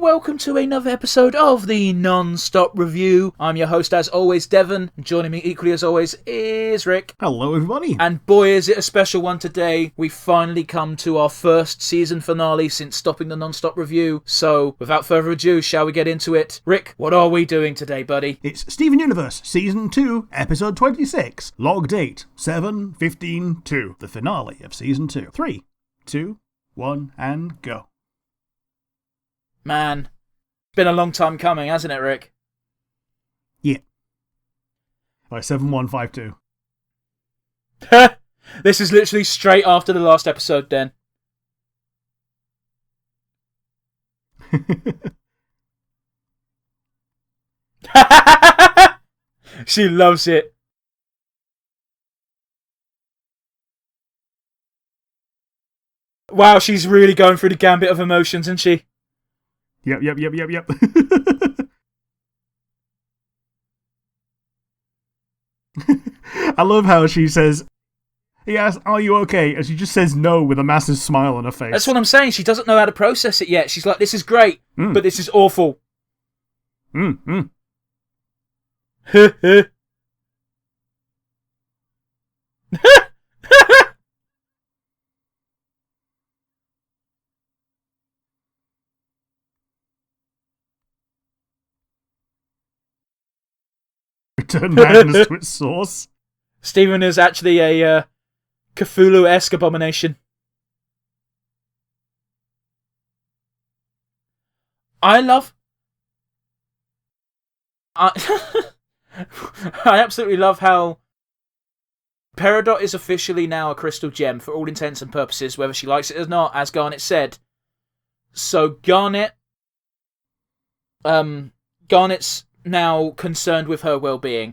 welcome to another episode of the Nonstop Review. I'm your host, as always, Devon. Joining me equally as always is Rick. Hello, everybody. And boy, is it a special one today. We finally come to our first season finale since stopping the Nonstop Review. So, without further ado, shall we get into it? Rick, what are we doing today, buddy? It's Steven Universe, Season 2, Episode 26. Log date 7/15/2. The finale of Season 2. 3, 2, 1, and go. Man, it's been a long time coming, hasn't it, Rick? Yeah. By 7/1/5/2. This is literally straight after the last episode, then. She loves it. Wow, she's really going through the gambit of emotions, isn't she? Yep. I love how she says, he asks, are you okay? And she just says no with a massive smile on her face. That's what I'm saying. She doesn't know how to process it yet. She's like, this is great, but this is awful. Return madness to its source. Steven is actually a Cthulhu-esque abomination. I absolutely love how Peridot is officially now a crystal gem for all intents and purposes, whether she likes it or not, as Garnet said. So Garnet's now concerned with her well-being,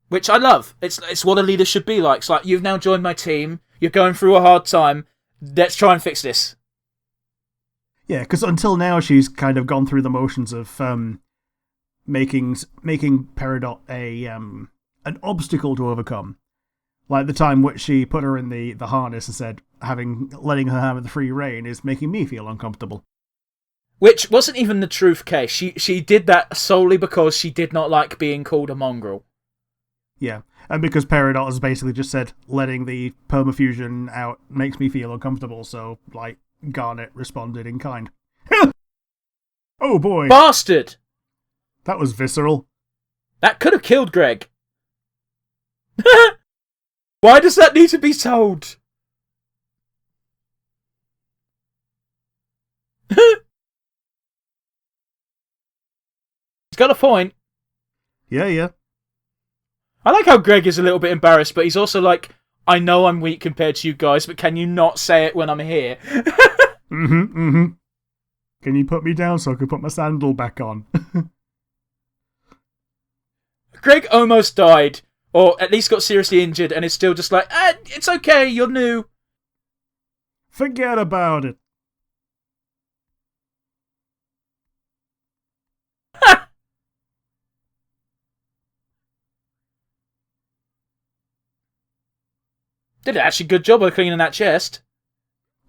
which I love. It's what a leader should be like. It's like, you've now joined my team, you're going through a hard time, let's try and fix this. Yeah, because until now she's kind of gone through the motions of making Peridot an obstacle to overcome. Like the time which she put her in the harness and said, letting her have the free reign is making me feel uncomfortable. Which wasn't even the truth case. She did that solely because she did not like being called a mongrel. Yeah, and because Peridot has basically just said, letting the permafusion out makes me feel uncomfortable, so, like, Garnet responded in kind. Oh boy. Bastard! That was visceral. That could have killed Greg. Why does that need to be told? He's got a point. Yeah. I like how Greg is a little bit embarrassed, but he's also like, I know I'm weak compared to you guys, but can you not say it when I'm here? Can you put me down so I can put my sandal back on? Greg almost died, or at least got seriously injured, and is still just like, it's okay, you're new. Forget about it. Did an actually good job of cleaning that chest.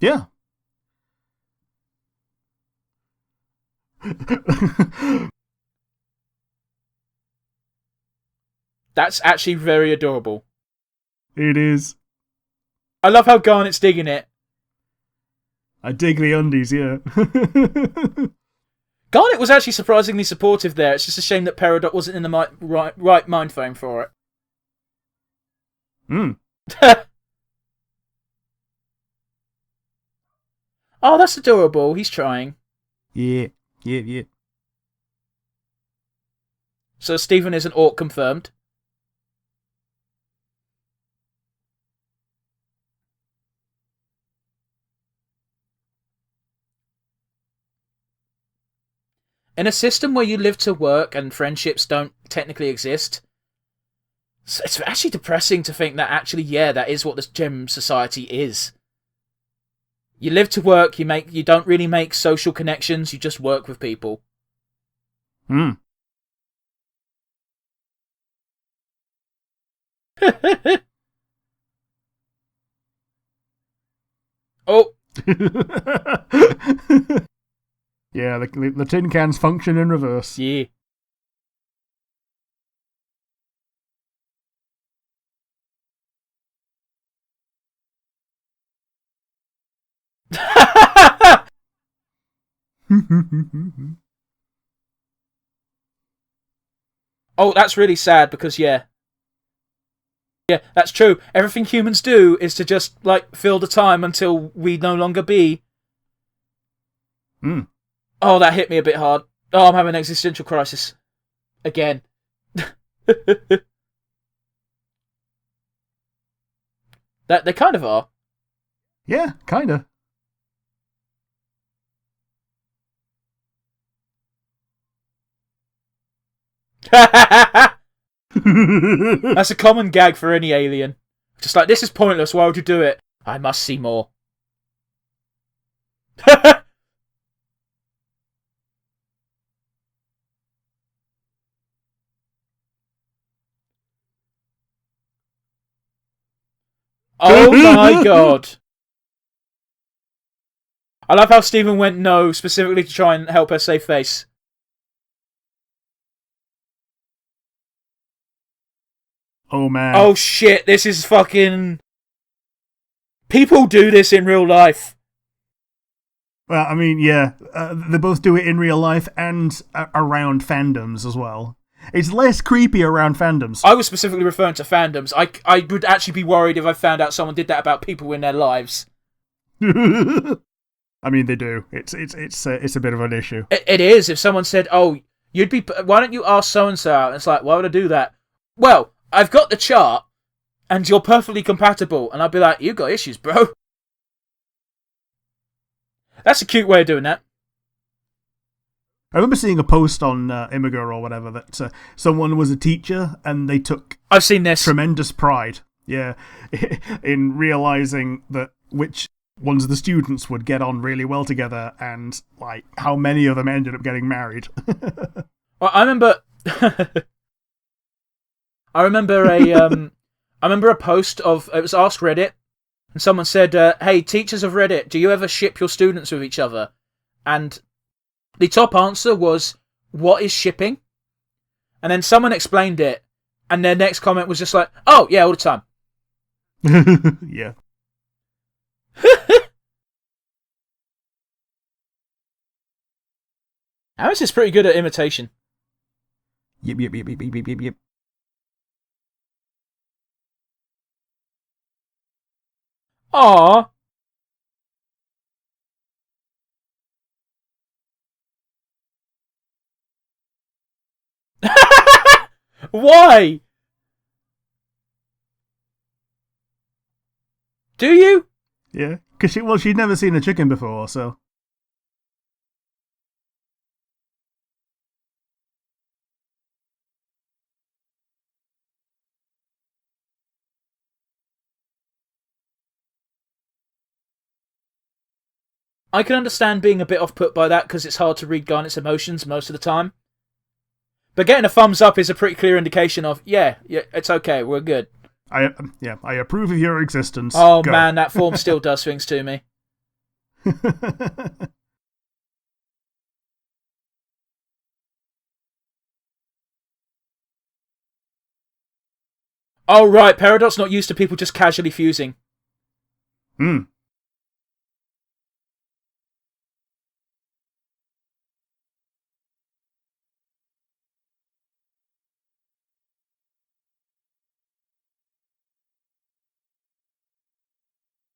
Yeah. That's actually very adorable. It is. I love how Garnet's digging it. I dig the undies, yeah. Garnet was actually surprisingly supportive there. It's just a shame that Peridot wasn't in the right mind frame for it. Oh, that's adorable. He's trying. Yeah. So Steven is an orc confirmed. In a system where you live to work and friendships don't technically exist, it's actually depressing to think that actually, yeah, that is what this gem society is. You live to work, you don't really make social connections, you just work with people. Oh. Yeah, the tin cans function in reverse. Yeah. Oh, that's really sad because, yeah. Yeah, that's true. Everything humans do is to just, like, fill the time until we no longer be. Oh, that hit me a bit hard. Oh, I'm having an existential crisis. Again. That they kind of are. Yeah, kinda. That's a common gag for any alien. Just like, this is pointless, why would you do it? I must see more. Oh my god. I love how Stephen went no, specifically to try and help her save face. Oh man. Oh shit, this is fucking... People do this in real life. Well, I mean, yeah, they both do it in real life and around fandoms as well. It's less creepy around fandoms. I was specifically referring to fandoms. I would actually be worried if I found out someone did that about people in their lives. I mean, they do. It's a bit of an issue. It is. If someone said, "Oh, why don't you ask so and so out?" It's like, why would I do that? Well, I've got the chart, and you're perfectly compatible, and I'd be like, "You got issues, bro." That's a cute way of doing that. I remember seeing a post on Imgur or whatever that someone was a teacher and they took I've seen this. Tremendous pride, yeah, in realizing that which ones of the students would get on really well together and like how many of them ended up getting married. Well, I remember a post of, it was Ask Reddit, and someone said, "Hey, teachers of Reddit, do you ever ship your students with each other?" And the top answer was, "What is shipping?" And then someone explained it, and their next comment was just like, "Oh, yeah, all the time." Yeah. Alice is pretty good at imitation. Yep. Aww. Why? Do you? Yeah, because she'd never seen a chicken before, so. I can understand being a bit off-put by that because it's hard to read Garnet's emotions most of the time. But getting a thumbs up is a pretty clear indication of, yeah, it's okay, we're good. I approve of your existence. Oh Go. man, that form still does things to me. Oh right, Peridot's not used to people just casually fusing.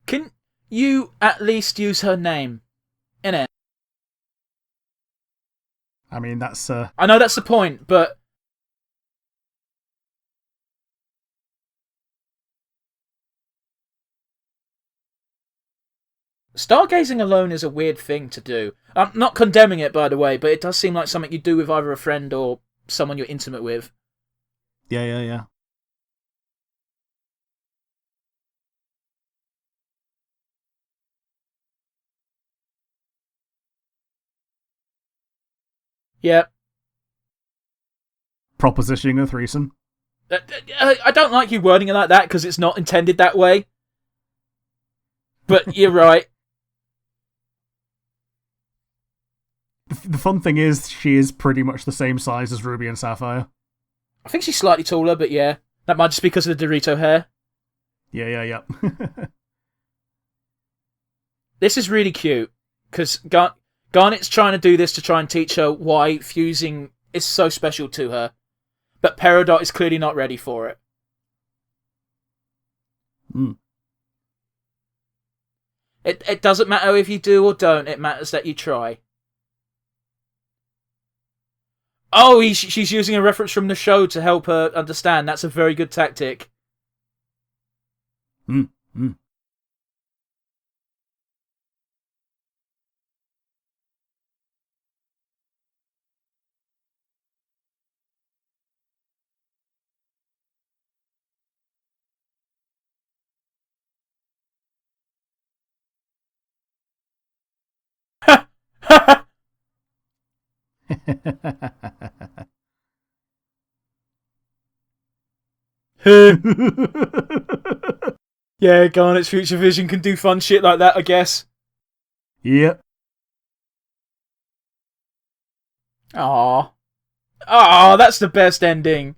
Can you at least use her name? Innit? I mean, that's... I know that's the point, but... Stargazing alone is a weird thing to do. I'm not condemning it, by the way, but it does seem like something you do with either a friend or someone you're intimate with. Yeah. Yeah. Propositioning a threesome. I don't like you wording it like that because it's not intended that way. But you're right. The fun thing is, she is pretty much the same size as Ruby and Sapphire. I think she's slightly taller, but yeah. That might just be because of the Dorito hair. Yeah. This is really cute, because Garnet's trying to do this to try and teach her why fusing is so special to her. But Peridot is clearly not ready for it. It doesn't matter if you do or don't, it matters that you try. Oh, she's using a reference from the show to help her understand. That's a very good tactic. Yeah, Garnet's future vision can do fun shit like that, I guess. Yep. Aww, that's the best ending.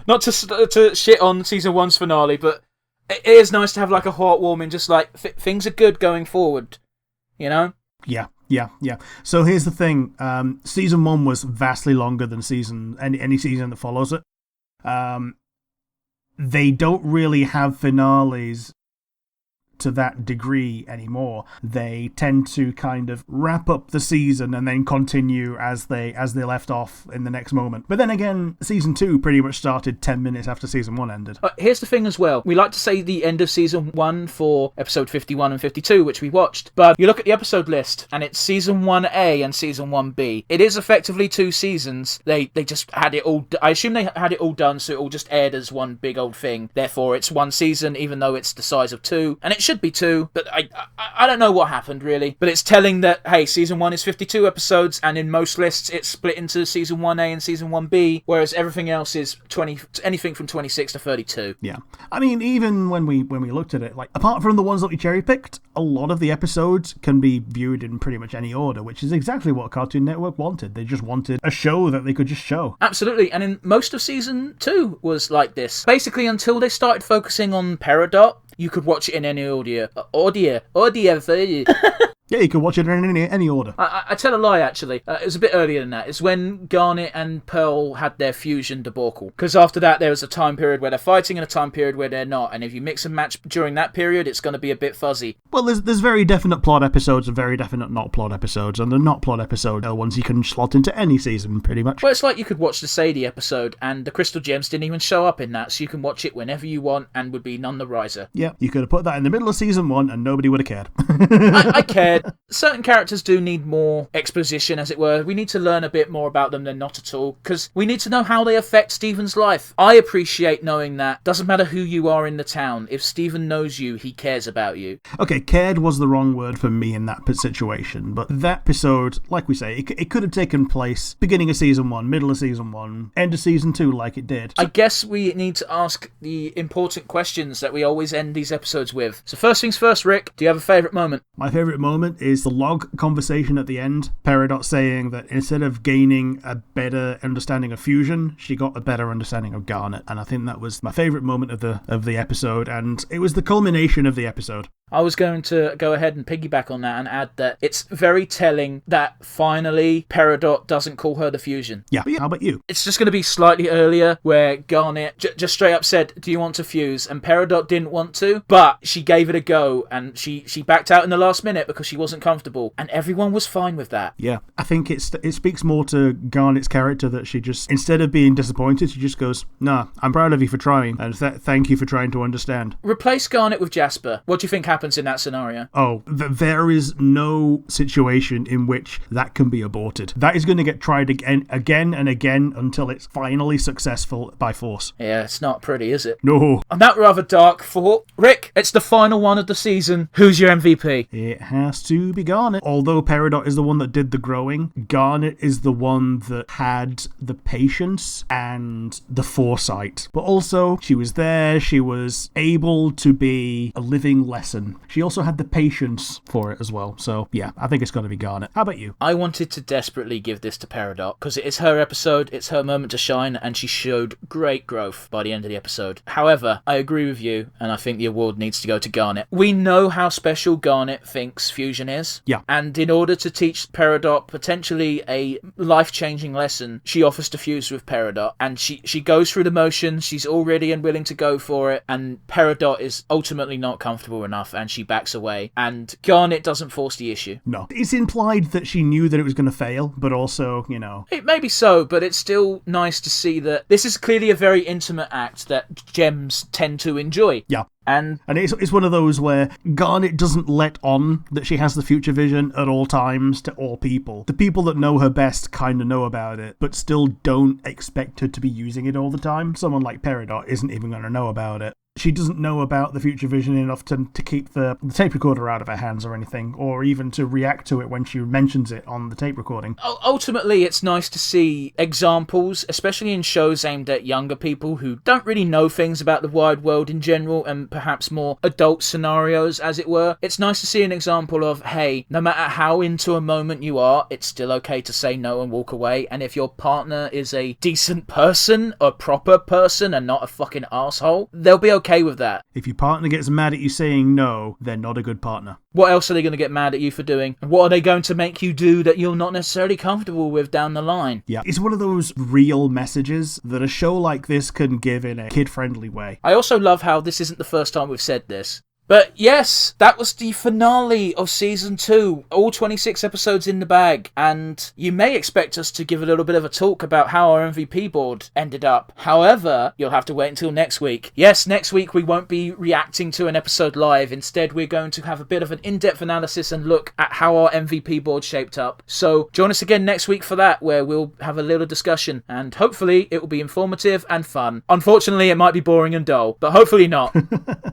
Not to shit on season 1's finale, but it is nice to have like a heartwarming, just like things are good going forward, you know? Yeah. So here's the thing. Season 1 was vastly longer than any season that follows it. They don't really have finales to that degree anymore. They tend to kind of wrap up the season and then continue as they left off in the next moment. But then again, season 2 pretty much started 10 minutes after season 1 ended. Here's the thing as well. We like to say the end of season 1 for episode 51 and 52, which we watched. But you look at the episode list, and it's season 1A and season 1B. It is effectively 2 seasons. They just had it all... I assume they had it all done, so it all just aired as one big old thing. Therefore, it's 1 season, even though it's the size of 2. And it should be 2, but I don't know what happened, really. But it's telling that, hey, season 1 is 52 episodes, and in most lists, it's split into season 1A and season 1B, whereas everything else is anything from 26 to 32. Yeah. I mean, even when we looked at it, like, apart from the ones that we cherry-picked, a lot of the episodes can be viewed in pretty much any order, which is exactly what Cartoon Network wanted. They just wanted a show that they could just show. Absolutely, and in most of season 2 was like this. Basically, until they started focusing on Peridot, you could watch it in any audio. Yeah, you can watch it in any order. I tell a lie, actually. It was a bit earlier than that. It's when Garnet and Pearl had their fusion debacle. Because after that, there was a time period where they're fighting and a time period where they're not. And if you mix and match during that period, it's going to be a bit fuzzy. Well, there's very definite plot episodes and very definite not plot episodes. And the not plot episodes are the ones you can slot into any season, pretty much. Well, it's like you could watch the Sadie episode, and the Crystal Gems didn't even show up in that, so you can watch it whenever you want and would be none the riser. Yeah, you could have put that in the middle of season 1 and nobody would have cared. I cared. Certain characters do need more exposition, as it were. We need to learn a bit more about them than not at all, because we need to know how they affect Stephen's life. I appreciate knowing that. Doesn't matter who you are in the town. If Stephen knows you, he cares about you. Okay, cared was the wrong word for me in that situation, but that episode, like we say, it could have taken place beginning of season 1, middle of season 1, end of season 2 like it did. I guess we need to ask the important questions that we always end these episodes with. So first things first, Rick, do you have a favourite moment? My favourite moment is the log conversation at the end. Peridot saying that instead of gaining a better understanding of fusion, she got a better understanding of Garnet, and I think that was my favourite moment of the episode, and it was the culmination of the episode. I was going to go ahead and piggyback on that and add that it's very telling that finally Peridot doesn't call her the fusion. Yeah, how about you? It's just going to be slightly earlier where Garnet just straight up said, do you want to fuse? And Peridot didn't want to, but she gave it a go, and she backed out in the last minute because she wasn't comfortable, and everyone was fine with that. Yeah, I think it speaks more to Garnet's character that she just, instead of being disappointed, she just goes, nah, I'm proud of you for trying, and thank you for trying to understand. Replace Garnet with Jasper. What do you think happens in that scenario? Oh, there is no situation in which that can be aborted. That is going to get tried again and again until it's finally successful by force. Yeah, it's not pretty, is it? No. On that rather dark thought, Rick, it's the final one of the season. Who's your MVP? It has to be Garnet. Although Peridot is the one that did the growing, Garnet is the one that had the patience and the foresight. But also, she was there, she was able to be a living lesson she also had the patience for it as well. So yeah, I think it's got to be Garnet. How about you? I wanted to desperately give this to Peridot because it is her episode, it's her moment to shine, and she showed great growth by the end of the episode. However, I agree with you, and I think the award needs to go to Garnet. We know how special Garnet thinks fusion is. Yeah. And in order to teach Peridot potentially a life-changing lesson, she offers to fuse with Peridot, and she goes through the motions, she's all ready and willing to go for it, and Peridot is ultimately not comfortable enough, and she backs away, and Garnet doesn't force the issue. No. It's implied that she knew that it was going to fail, but also, you know... It may be so, but it's still nice to see that this is clearly a very intimate act that gems tend to enjoy. Yeah. And it's one of those where Garnet doesn't let on that she has the future vision at all times to all people. The people that know her best kind of know about it, but still don't expect her to be using it all the time. Someone like Peridot isn't even going to know about it. She doesn't know about the future vision enough to keep the tape recorder out of her hands or anything, or even to react to it when she mentions it on the tape recording. Ultimately, it's nice to see examples, especially in shows aimed at younger people who don't really know things about the wide world in general, and perhaps more adult scenarios, as it were. It's nice to see an example of, hey, no matter how into a moment you are, it's still okay to say no and walk away, and if your partner is a decent person, a proper person, and not a fucking asshole, they'll be okay with that. If your partner gets mad at you saying no, they're not a good partner. What else are they going to get mad at you for doing? And what are they going to make you do that you're not necessarily comfortable with down the line? Yeah, it's one of those real messages that a show like this can give in a kid-friendly way. I also love how this isn't the first time we've said this. But yes, that was the finale of Season 2. All 26 episodes in the bag. And you may expect us to give a little bit of a talk about how our MVP board ended up. However, you'll have to wait until next week. Yes, next week we won't be reacting to an episode live. Instead, we're going to have a bit of an in-depth analysis and look at how our MVP board shaped up. So join us again next week for that, where we'll have a little discussion. And hopefully it will be informative and fun. Unfortunately, it might be boring and dull, but hopefully not.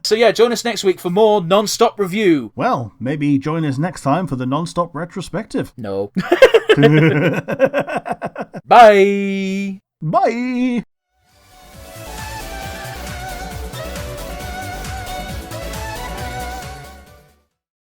So yeah, join us next week for more Nonstop review. Well, maybe join us next time for the Nonstop retrospective. No. Bye. Bye.